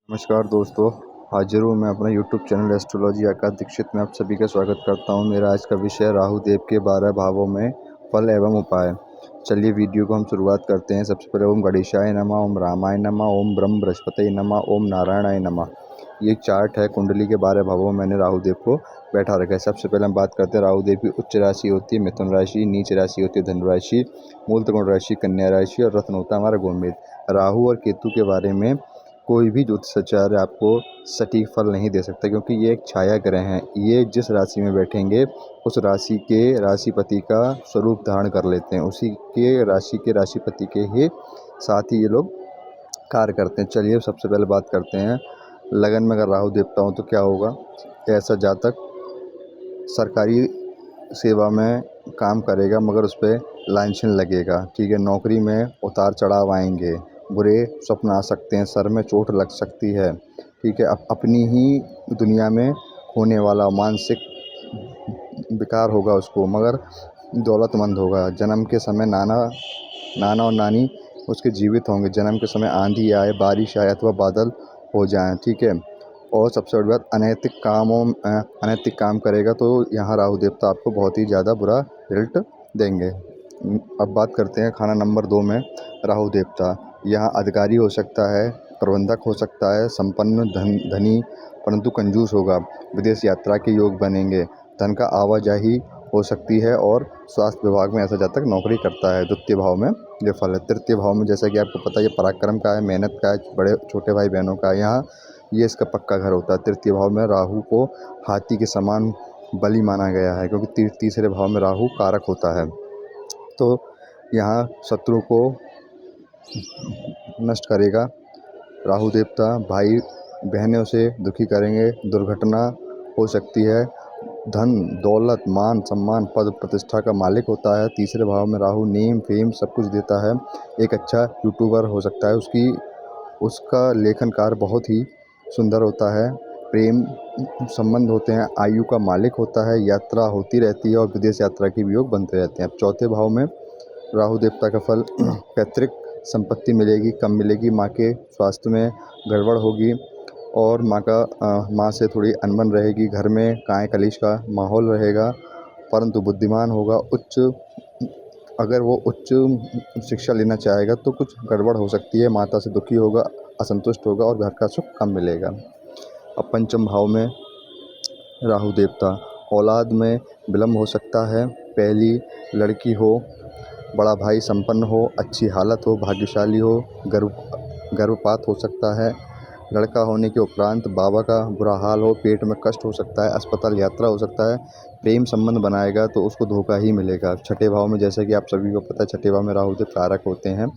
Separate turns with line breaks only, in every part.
नमस्कार दोस्तों, हाजिर हूँ मैं अपना यूट्यूब चैनल एस्ट्रोलॉजी आकाश दीक्षित में आप सभी का स्वागत करता हूँ। मेरा आज का विषय राहु देव के 12 भावों में फल एवं उपाय। चलिए वीडियो को हम शुरुआत करते हैं। सबसे पहले ओम गणेशाय नमः, ओम रामाय नमः, ओम ब्रह्म बृहस्पतये नमः, ओम नारायणाय नमः। ये चार्ट है कुंडली के 12 भावों में मैंने राहु देव को बैठा रखा है। सबसे पहले हम बात करते हैं राहु देव की उच्च राशि होती है मिथुन राशि, नीच राशि होती है धनु राशि, मूल त्रिकोण राशि कन्या राशि और रत्न होता है हमारा गोमेद। राहु और केतु के बारे में कोई भी ज्योतिषाचार्य आपको सटीक फल नहीं दे सकता, क्योंकि ये एक छाया ग्रह हैं। ये जिस राशि में बैठेंगे उस राशि के राशिपति का स्वरूप धारण कर लेते हैं, उसी के राशिपति के ही साथ ही ये लोग कार्य करते हैं। चलिए सबसे पहले बात करते हैं लगन में अगर राहु देवता हो तो क्या होगा। ऐसा जातक सरकारी सेवा में काम करेगा मगर उस पर लांछन लगेगा, ठीक है। नौकरी में उतार चढ़ाव आएंगे, बुरे स्वप्न आ सकते हैं, सर में चोट लग सकती है, ठीक है। अपनी ही दुनिया में होने वाला मानसिक विकार होगा उसको, मगर दौलतमंद होगा। जन्म के समय नाना और नानी उसके जीवित होंगे। जन्म के समय आंधी आए, बारिश आए अथवा बादल हो जाएं, ठीक है। और सबसे बड़ी बात, अनैतिक काम करेगा तो यहाँ राहु देवता आपको बहुत ही ज़्यादा बुरा रिजल्ट देंगे। अब बात करते हैं खाना नंबर 2 में राहु देवता। यहाँ अधिकारी हो सकता है, प्रबंधक हो सकता है, संपन्न धनी परंतु कंजूस होगा। विदेश यात्रा के योग बनेंगे, धन का आवाजाही हो सकती है और स्वास्थ्य विभाग में ऐसा जातक नौकरी करता है। द्वितीय भाव में ये फल है। तृतीय भाव में जैसा कि आपको पता है ये पराक्रम का है, मेहनत का है, बड़े छोटे भाई बहनों का है। यहाँ ये इसका पक्का घर होता है। तृतीय भाव में राहु को हाथी के समान बलि माना गया है, क्योंकि तीसरे भाव में राहु कारक होता है। तो यहाँ शत्रु को नष्ट करेगा राहु देवता। भाई बहनों से दुखी करेंगे, दुर्घटना हो सकती है। धन दौलत मान सम्मान पद प्रतिष्ठा का मालिक होता है। तीसरे भाव में राहु नेम फेम सब कुछ देता है। एक अच्छा यूट्यूबर हो सकता है, उसका लेखन कार्य बहुत ही सुंदर होता है। प्रेम संबंध होते हैं, आयु का मालिक होता है, यात्रा होती रहती है और विदेश यात्रा के भी योग बनते रहते हैं। अब चौथे भाव में राहु देवता का फल पैतृक संपत्ति मिलेगी, कम मिलेगी, माँ के स्वास्थ्य में गड़बड़ होगी और माँ से थोड़ी अनबन रहेगी, घर में काए कलेश का माहौल रहेगा। परंतु बुद्धिमान होगा, अगर वो उच्च शिक्षा लेना चाहेगा तो कुछ गड़बड़ हो सकती है, माता से दुखी होगा, असंतुष्ट होगा और घर का सुख कम मिलेगा। अब पंचम भाव में राहु देवता, औलाद में विलम्ब हो सकता है। पहली लड़की हो, बड़ा भाई संपन्न हो, अच्छी हालत हो, भाग्यशाली हो, गर्भपात हो सकता है। लड़का होने के उपरांत बाबा का बुरा हाल हो, पेट में कष्ट हो सकता है, अस्पताल यात्रा हो सकता है। प्रेम संबंध बनाएगा तो उसको धोखा ही मिलेगा। छठे भाव में जैसे कि आप सभी को पता है छठे भाव में राहु देव कारक होते हैं।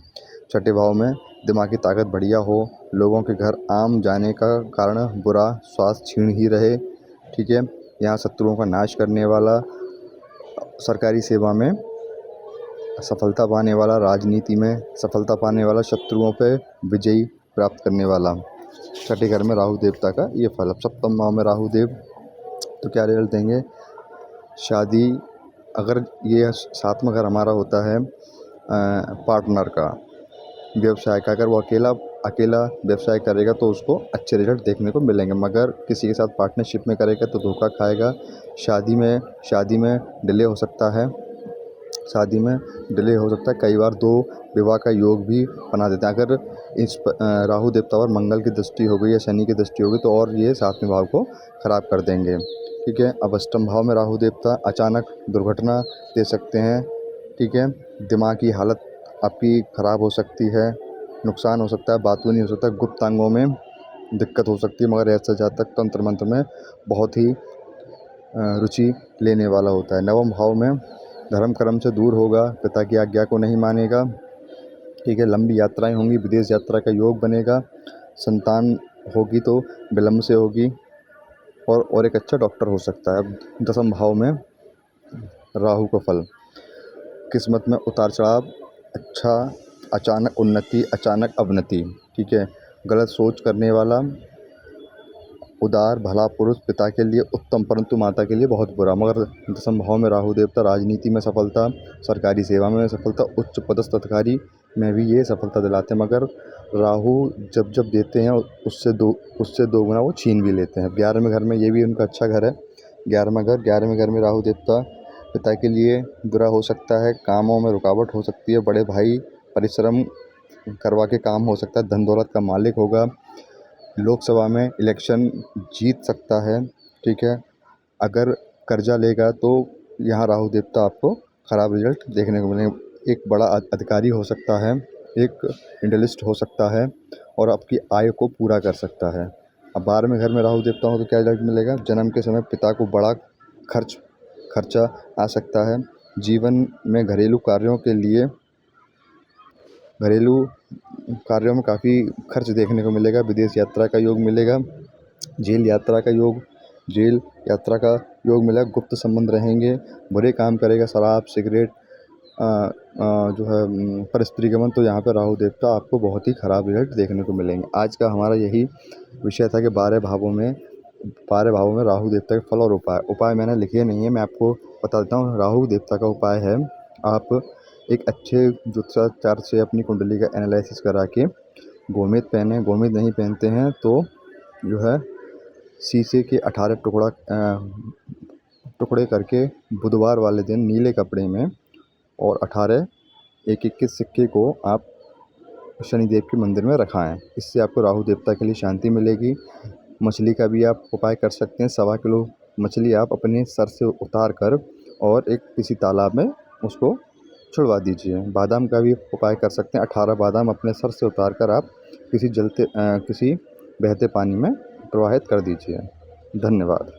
छठे भाव में दिमागी ताकत बढ़िया हो, लोगों के घर आम जाने का कारण बुरा स्वास्थ्य क्षीण ही रहे, ठीक है। यहाँ शत्रुओं का नाश करने वाला, सरकारी सेवा में सफलता पाने वाला, राजनीति में सफलता पाने वाला, शत्रुओं पे विजयी प्राप्त करने वाला। छठे घर में राहु देवता का ये फल। अब सप्तम भाव में राहु देव तो क्या रिजल्ट देंगे। शादी, अगर ये सातवां घर हमारा होता है पार्टनर का, व्यवसाय का, अगर वो अकेला व्यवसाय करेगा तो उसको अच्छे रिजल्ट देखने को मिलेंगे, मगर किसी के साथ पार्टनरशिप में करेगा तो धोखा खाएगा। शादी में डिले हो सकता है, कई बार 2 विवाह का योग भी बना देते हैं। अगर इस राहु देवता पर मंगल की दृष्टि हो गई या शनि की दृष्टि हो गई तो और ये 7वें भाव को खराब कर देंगे, ठीक है। अब अष्टम भाव में राहु देवता अचानक दुर्घटना दे सकते हैं, ठीक है। दिमाग की हालत आपकी खराब हो सकती है, नुकसान हो सकता है, बातूनी हो सकता है, गुप्त अंगों में दिक्कत हो सकती है, मगर ऐसा जातक तंत्र मंत्र में बहुत ही रुचि लेने वाला होता है। नवम भाव में धर्म कर्म से दूर होगा, पिता की आज्ञा को नहीं मानेगा, ठीक है। लंबी यात्राएं होंगी, विदेश यात्रा का योग बनेगा, संतान होगी तो विलम्ब से होगी और एक अच्छा डॉक्टर हो सकता है। अब दसम भाव में राहु का फल, किस्मत में उतार चढ़ाव, अच्छा अचानक उन्नति, अचानक अवनति, ठीक है। गलत सोच करने वाला, उदार भला पुरुष, पिता के लिए उत्तम परंतु माता के लिए बहुत बुरा। मगर दसम भाव में राहु देवता, राजनीति में सफलता, सरकारी सेवा में सफलता, उच्च पदस्थ अधिकारी में भी ये सफलता दिलाते हैं, मगर राहु जब जब देते हैं उससे दो गुना वो छीन भी लेते हैं। 11वें घर में, ये भी उनका अच्छा घर है 11वें घर में राहु देवता पिता के लिए बुरा हो सकता है, कामों में रुकावट हो सकती है, बड़े भाई परिश्रम करवा के काम हो सकता है, धन दौलत का मालिक होगा, लोकसभा में इलेक्शन जीत सकता है। ठीक है, अगर कर्जा लेगा तो यहाँ राहु देवता आपको ख़राब रिजल्ट देखने को मिलेंगे। एक बड़ा अधिकारी हो सकता है, एक इंडस्ट्रियलिस्ट हो सकता है और आपकी आय को पूरा कर सकता है। अब 12वें घर में राहु देवता हो तो क्या रिजल्ट मिलेगा? जन्म के समय पिता को बड़ा खर्चा आ सकता है। जीवन में घरेलू कार्यों में काफ़ी खर्च देखने को मिलेगा। विदेश यात्रा का योग मिलेगा। जेल यात्रा का योग मिलेगा। गुप्त संबंध रहेंगे, बुरे काम करेगा, शराब सिगरेट जो है पर स्त्री गमन, तो यहाँ पे राहु देवता आपको बहुत ही ख़राब रिजल्ट देखने को मिलेंगे। आज का हमारा यही विषय था कि 12 भावों में राहु देवता के फल और उपाय मैंने लिखे नहीं है, मैं आपको बता देता हूँ। राहु देवता का उपाय है, आप एक अच्छे ज्योतिषाचार्य से अपनी कुंडली का एनालिसिस करा के गोमेद पहने। गोमेद नहीं पहनते हैं तो जो है शीशे के 18 टुकड़े करके बुधवार वाले दिन नीले कपड़े में और 18 एक के सिक्के को आप शनिदेव के मंदिर में रखाएं। इससे आपको राहु देवता के लिए शांति मिलेगी। मछली का भी आप उपाय कर सकते हैं। 1.25 किलो मछली आप अपने सर से उतार कर और एक किसी तालाब में उसको छुड़वा दीजिए। बादाम का भी उपाय कर सकते हैं। 18 बादाम अपने सर से उतार कर आप किसी बहते पानी में प्रवाहित कर दीजिए। धन्यवाद।